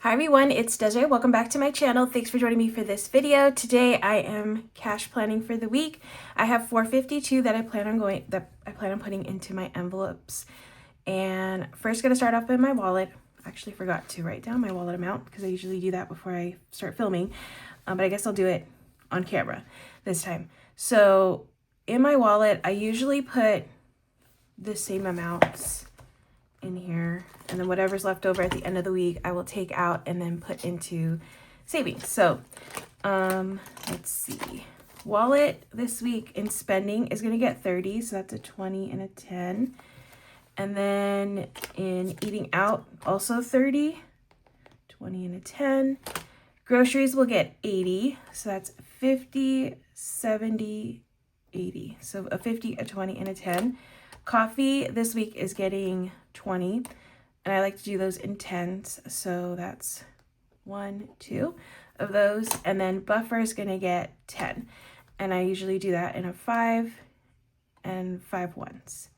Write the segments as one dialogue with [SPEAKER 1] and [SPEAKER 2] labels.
[SPEAKER 1] Hi everyone, it's Desiree. Welcome back to my channel. Thanks for joining me for this video. Today I am cash planning for the week. I have $452 that I plan on putting into my envelopes. And first gonna start off with my wallet. I actually forgot to write down my wallet amount because I usually do that before I start filming. But I guess I'll do it on camera this time. So in my wallet, I usually put the same amounts in here, and then whatever's left over at the end of the week I will take out and then put into savings. So let's see, wallet this week in spending is going to get 30, so that's a 20 and a 10. And then in eating out, also 30, 20 and a 10. Groceries will get 80, so that's 50, 70, 80. So a 50, a 20 and a 10. Coffee this week is getting 20, and I like to do those in 10s, so that's 1, 2 of those. And then buffer is gonna get 10, and I usually do that in a 5 and 5 ones.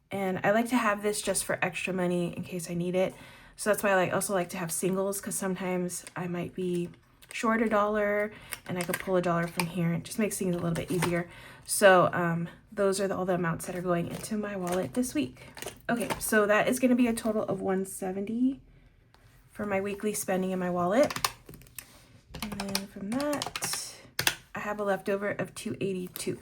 [SPEAKER 1] And I like to have this just for extra money in case I need it, so that's why I also like to have singles, because sometimes I might be short $1 and I could pull $1 from here. It just makes things a little bit easier. So those are all the amounts that are going into my wallet this week. Okay, so that is going to be a total of 170 for my weekly spending in my wallet. And then from that, I have a leftover of 282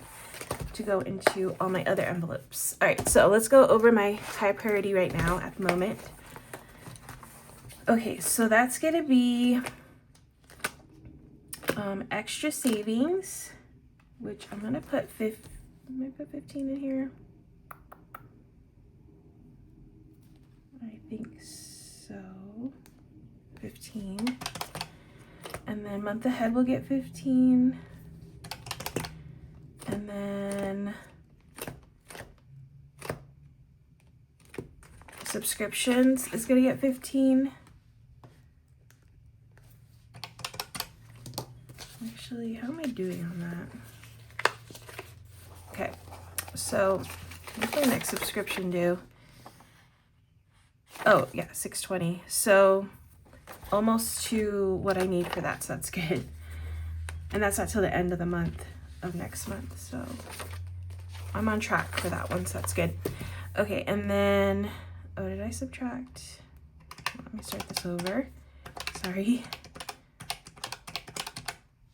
[SPEAKER 1] to go into all my other envelopes. All right, so let's go over my high priority right now at the moment. Okay, so that's going to be extra savings, which I'm gonna put 15 in here. I think so. 15. And then month ahead will get 15. And then subscriptions is gonna get 15. Actually, how am I doing on that? Okay, so what's my next subscription due? Oh yeah, 620. So almost to what I need for that, so that's good. And that's not till the end of the month of next month, so I'm on track for that one, so that's good. Okay, and then, oh, did I subtract? Let me start this over. Sorry.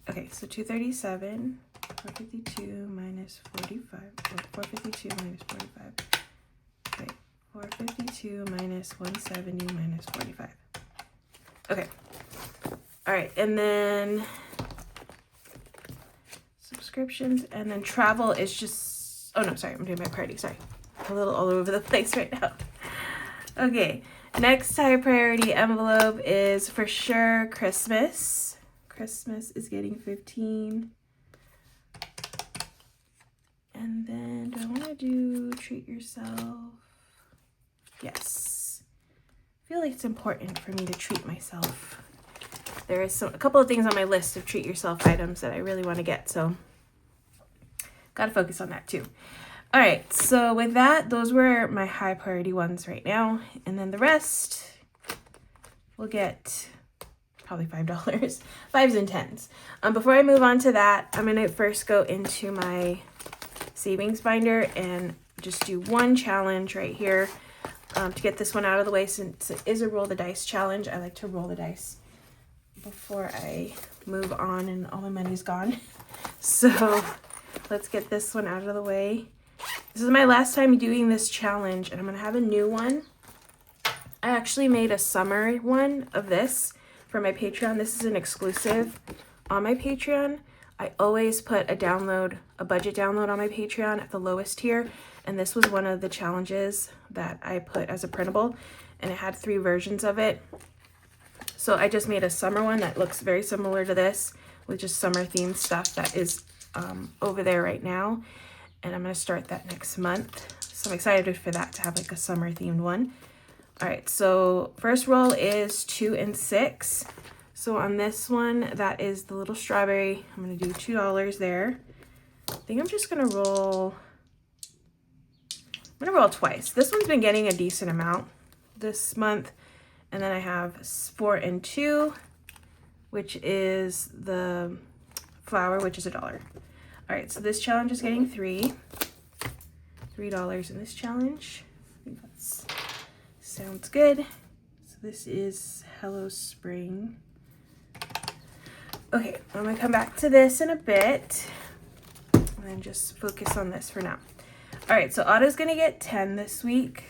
[SPEAKER 1] Okay, so 237, 452 minus 45, or 452 minus 45. Okay, 452 minus 170 minus 45. Okay, all right, and then subscriptions, and then travel is just, oh no, sorry, I'm doing my priority, sorry. I'm a little all over the place right now. Okay, next high priority envelope is for sure Christmas. Christmas is getting 15. And then do I want to do treat yourself? Yes. I feel like it's important for me to treat myself. There is a couple of things on my list of treat yourself items that I really want to get, so got to focus on that too. All right, so with that, those were my high priority ones right now. And then the rest will get probably $5, 5s and 10s. Before I move on to that, I'm gonna first go into my savings binder and just do one challenge right here to get this one out of the way. Since it is a roll the dice challenge, I like to roll the dice before I move on and all my money's gone. So let's get this one out of the way. This is my last time doing this challenge, and I'm gonna have a new one. I actually made a summer one of this for my Patreon. This is an exclusive on my Patreon. I always put a budget download on my Patreon at the lowest tier, and this was one of the challenges that I put as a printable, and it had 3 versions of it. So I just made a summer one that looks very similar to this, with just summer themed stuff that is over there right now, and I'm gonna start that next month. So I'm excited for that, to have like a summer themed one. All right, so first roll is 2 and 6. So on this one, that is the little strawberry. I'm gonna do $2 there. I think I'm just gonna roll, I'm gonna roll twice. This one's been getting a decent amount this month, And then I have 4 and 2, which is the flour, which is $1. All right, so this challenge is getting $3 in this challenge. I think that sounds good. So this is Hello Spring. Okay, I'm gonna come back to this in a bit and then just focus on this for now. All right, so Otto's gonna get 10 this week.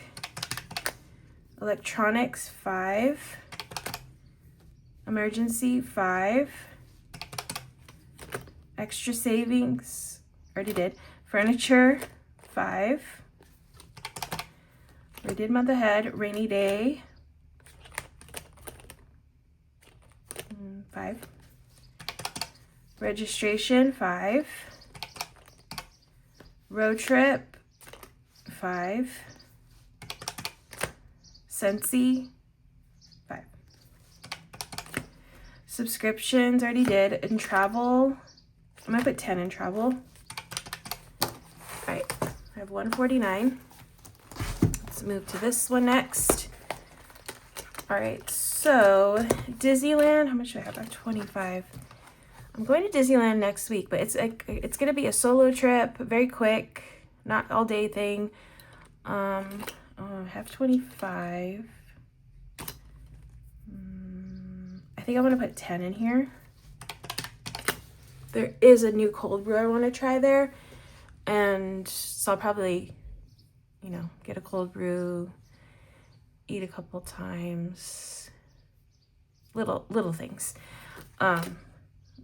[SPEAKER 1] Electronics, 5. Emergency, 5. Extra savings, already did. Furniture, 5. We did month ahead. Rainy day, 5. Registration, 5. Road trip, 5. Scentsy, 5. Subscriptions, already did. In travel, I'm gonna put 10 in travel. All right, I have 149. Let's move to this one next. All right, so Disneyland, how much do I have? I have 25. I'm going to Disneyland next week, but it's gonna be a solo trip, very quick, not all day thing. I have 25. I think I'm gonna put 10 in here. There is a new cold brew I want to try there, and so I'll probably, you know, get a cold brew, eat a couple times, little things.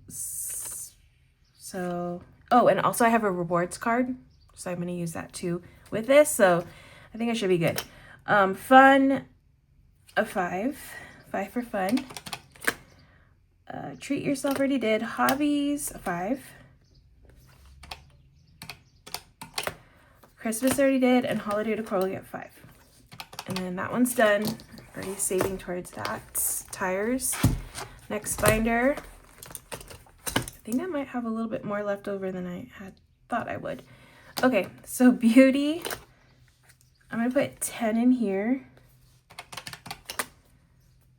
[SPEAKER 1] So, oh, and also I have a rewards card, so I'm going to use that too with this, so I think I should be good. Fun, a 5 for fun. Treat yourself, already did. Hobbies, a 5. Christmas already did, and holiday decor will get 5. And then that one's done. Already saving towards that. Tires. Next binder. I think I might have a little bit more left over than I had thought I would. Okay, so beauty. I'm gonna put 10 in here.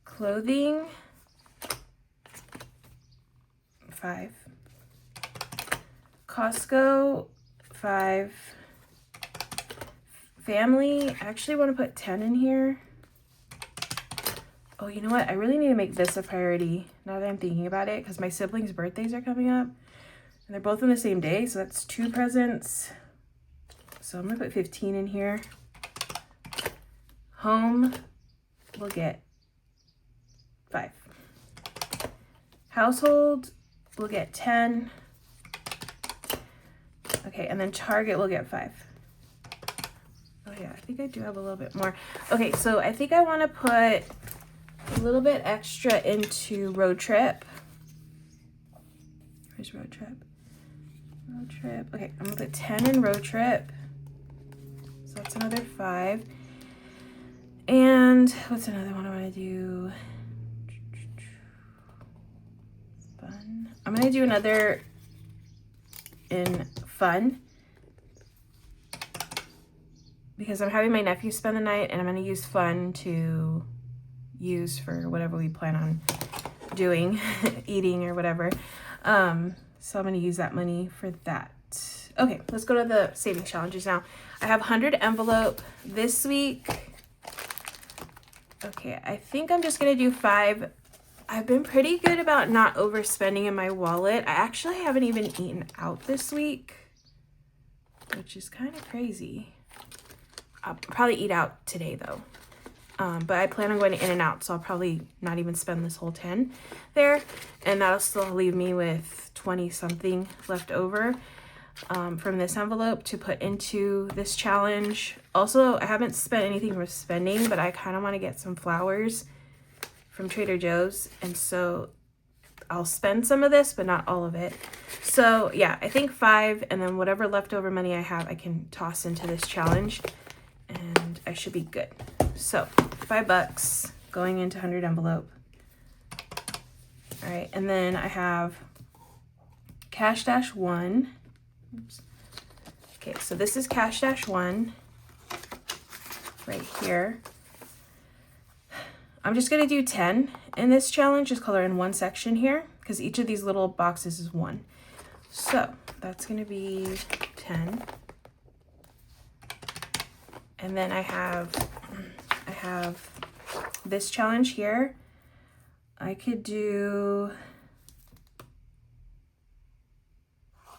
[SPEAKER 1] Clothing, 5. Costco, 5. Family, I actually want to put 10 in here. Oh, you know what? I really need to make this a priority now that I'm thinking about it, because my siblings' birthdays are coming up and they're both on the same day, so that's 2 presents. So I'm gonna put 15 in here. Home will get 5. Household will get 10. Okay, and then Target will get 5. Oh yeah, I think I do have a little bit more. Okay, so I think I want to put a little bit extra into road trip. Where's road trip? Road trip. Okay, I'm gonna put 10 in road trip. So that's another 5. And what's another one I want to do? Fun. I'm gonna do another in fun, because I'm having my nephew spend the night, and I'm gonna use fun to use for whatever we plan on doing, eating or whatever. So I'm gonna use that money for that. Okay, let's go to the savings challenges now. I have 100 envelope this week. Okay, I think I'm just gonna do 5. I've been pretty good about not overspending in my wallet. I actually haven't even eaten out this week, which is kind of crazy. I'll probably eat out today though. But I plan on going to In-N-Out, so I'll probably not even spend this whole 10 there. And that'll still leave me with 20 something left over from this envelope to put into this challenge. Also, I haven't spent anything for spending, but I kind of want to get some flowers from Trader Joe's, and so I'll spend some of this, but not all of it. So yeah, I think 5, and then whatever leftover money I have, I can toss into this challenge, and I should be good. So $5 going into 100 envelope. All right, and then I have Cash Dash 1. Oops. Okay, so this is Cash Dash 1 right here. I'm just going to do 10 in this challenge, just color in one section here, because each of these little boxes is one. So that's going to be 10. And then I have this challenge here. I could do,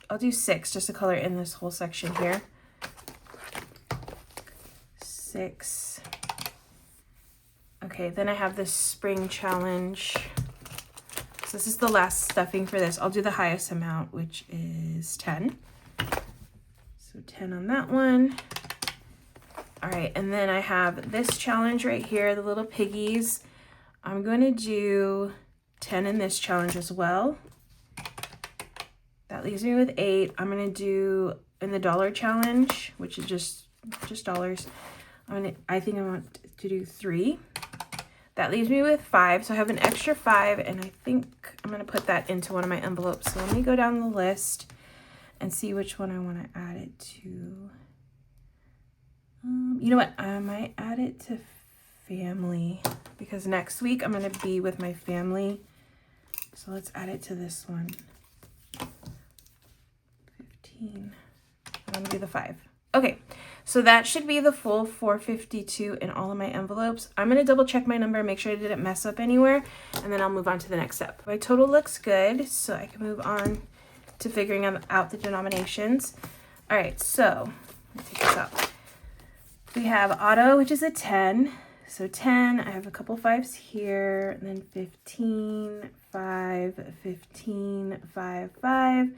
[SPEAKER 1] I'll do 6 just to color in this whole section here. 6. Okay, then I have this spring challenge. So this is the last stuffing for this. I'll do the highest amount, which is 10. So 10 on that one. All right, and then I have this challenge right here, the little piggies. I'm going to do 10 in this challenge as well. That leaves me with 8. I'm going to do in the dollar challenge, which is just dollars. I think I want to do 3. That leaves me with 5. So I have an extra 5, and I think I'm going to put that into one of my envelopes. So let me go down the list and see which one I want to add it to. You know what? I might add it to family, because next week I'm going to be with my family. So let's add it to this one. 15. I'm going to do the 5. Okay, so that should be the full 452 in all of my envelopes. I'm going to double check my number, make sure I didn't mess up anywhere, and then I'll move on to the next step. My total looks good, so I can move on to figuring out the denominations. All right, so let me take this out. We have auto, which is a 10. So 10, I have a couple 5s here, and then 15, 5, 15, 5, 5,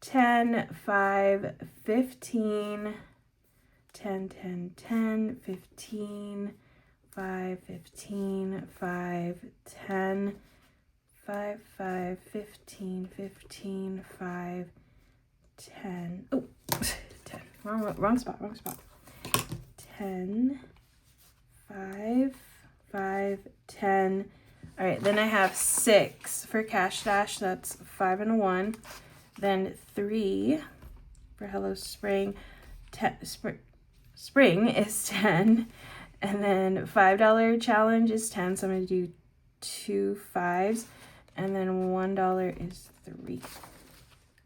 [SPEAKER 1] 10, 5, 15, 10, 10, 10, 15, 5, 15, 5, 10, 5, 5, 15, 15, 5, 10. Oh, 10. Wrong spot. 10, 5, 5, 10. All right, then I have 6 for Cash Dash. That's 5 and a 1. Then 3 for Hello Spring. Spring is 10. And then $5 challenge is 10. So I'm going to do 2 5s. And then $1 is 3.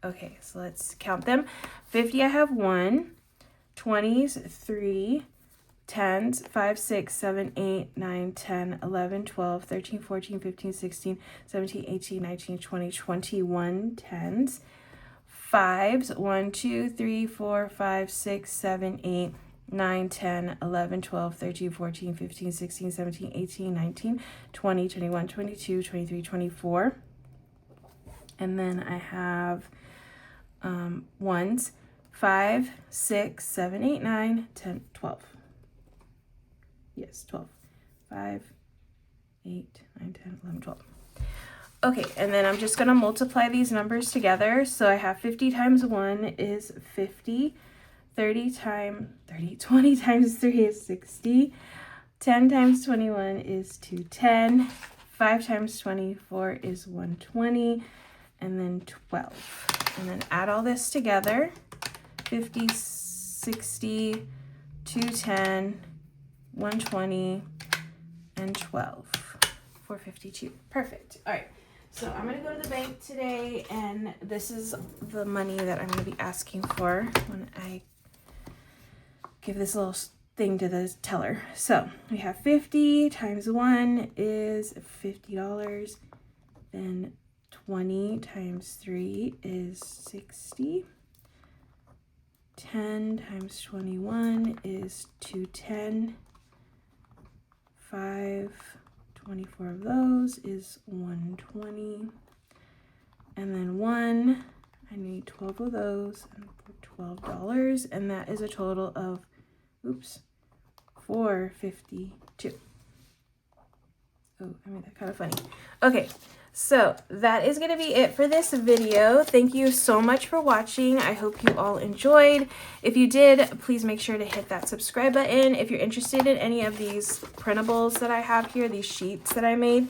[SPEAKER 1] Okay, so let's count them. 50, I have 1. 20s, 3. 10s, 5, 6, 7, 8, 9, 10, 11, 12, 13, 14, 15, 16, 17, 18, 19, 20, 21 10s. 5s, 1, 2, 3, 4, 5, 6, 7, 8, 9, 10, 11, 12, 13, 14, 15, 16, 17, 18, 19, 20, 21, 22, 23, 24. And then I have 1s, 5, 6, 7, 8, 9, 10, 12. Yes, 12. 5, 8, 9, 10, 11, 12. Okay, and then I'm just going to multiply these numbers together. So I have 50 times 1 is 50. 20 times 3 is 60. 10 times 21 is 210. 5 times 24 is 120. And then 12. And then add all this together. 50, 60, 210, 120, and 12. 452. Perfect. All right. So I'm going to go to the bank today, and this is the money that I'm going to be asking for when I give this little thing to the teller. So we have 50 times 1 is $50. Then 20 times 3 is 60. 10 times 21 is 210. 24 of those is 120. And then 1, I need 12 of those and for $12. And that is a total of, $452. Oh, I made that kind of funny. Okay, so that is going to be it for this video. Thank you so much for watching. I hope you all enjoyed. If you did, please make sure to hit that subscribe button. If you're interested in any of these printables that I have here, these sheets that I made,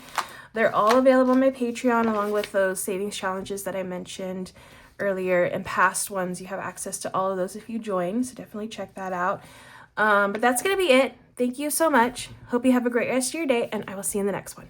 [SPEAKER 1] they're all available on my Patreon, along with those savings challenges that I mentioned earlier, and past ones. You have access to all of those if you join, so definitely check that out. But that's going to be it. Thank you so much. Hope you have a great rest of your day, and I will see you in the next one.